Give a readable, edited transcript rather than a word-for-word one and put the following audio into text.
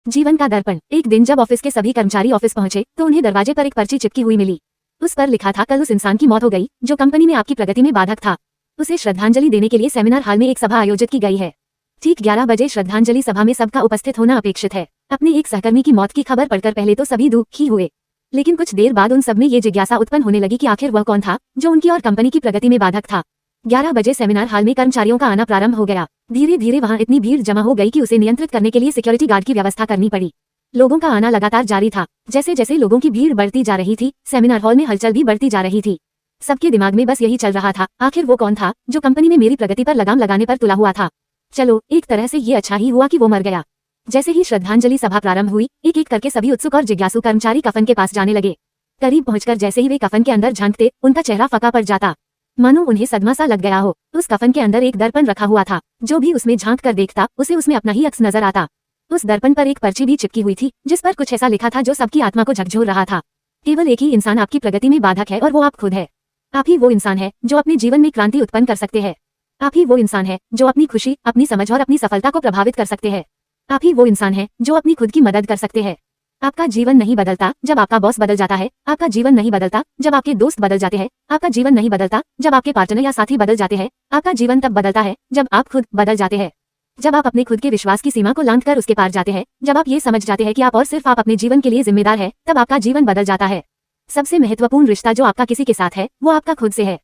जीवन का दर्पण। एक दिन जब ऑफिस के सभी कर्मचारी ऑफिस पहुंचे तो उन्हें दरवाजे पर एक पर्ची चिपकी हुई मिली। उस पर लिखा था, कल उस इंसान की मौत हो गई जो कंपनी में आपकी प्रगति में बाधक था। उसे श्रद्धांजलि देने के लिए सेमिनार हॉल में एक सभा आयोजित की गई है। ठीक 11 बजे श्रद्धांजलि सभा में सबका उपस्थित होना अपेक्षित है। अपने एक सहकर्मी की मौत की खबर पढ़कर पहले तो सभी दुखी हुए, लेकिन कुछ देर बाद उन सब में ये जिज्ञासा उत्पन्न होने लगी कि आखिर वह कौन था जो उनकी और कंपनी की प्रगति में बाधक था। 11 बजे सेमिनार हॉल में कर्मचारियों का आना प्रारंभ हो गया। धीरे धीरे वहां इतनी भीड़ जमा हो गई कि उसे नियंत्रित करने के लिए सिक्योरिटी गार्ड की व्यवस्था करनी पड़ी। लोगों का आना लगातार जारी था। जैसे जैसे लोगों की भीड़ बढ़ती जा रही थी, सेमिनार हॉल में हलचल भी बढ़ती जा रही थी। सबके दिमाग में बस यही चल रहा था, आखिर वो कौन था जो कंपनी में मेरी प्रगति पर लगाम लगाने पर तुला हुआ था। चलो, एक तरह से ये अच्छा ही हुआ कि वो मर गया। जैसे ही श्रद्धांजलि सभा प्रारंभ हुई, एक एक करके सभी उत्सुक और जिज्ञासु कर्मचारी कफन के पास जाने लगे। करीब पहुंचकर जैसे ही वे कफन के अंदर झांकते, उनका चेहरा फका पड़ जाता, मानो उन्हें सदमा सा लग गया हो। उस कफन के अंदर एक दर्पण रखा हुआ था। जो भी उसमें झांक कर देखता, उसे उसमें अपना ही अक्स नजर आता। उस दर्पण पर एक पर्ची भी चिपकी हुई थी, जिस पर कुछ ऐसा लिखा था जो सबकी आत्मा को झकझोर रहा था। केवल एक ही इंसान आपकी प्रगति में बाधक है और वो आप खुद है। आप ही वो इंसान है जो अपने जीवन में क्रांति उत्पन्न कर सकते हैं। आप ही वो इंसान है जो अपनी खुशी, अपनी समझ और अपनी सफलता को प्रभावित कर सकते हैं। आप ही वो इंसान है जो अपनी खुद की मदद कर सकते हैं। आपका जीवन नहीं बदलता जब आपका बॉस बदल जाता है। आपका जीवन नहीं बदलता जब आपके दोस्त बदल जाते हैं। आपका जीवन नहीं बदलता जब आपके पार्टनर या साथी बदल जाते हैं। आपका जीवन तब बदलता है जब आप खुद बदल जाते हैं। जब आप अपने खुद के विश्वास की सीमा को लांघकर उसके पार जाते हैं, जब आप ये समझ जाते हैं कि आप और सिर्फ आप अपने जीवन के लिए जिम्मेदार है, तब आपका जीवन बदल जाता है। सबसे महत्वपूर्ण रिश्ता जो आपका किसी के साथ है, वो आपका खुद से है।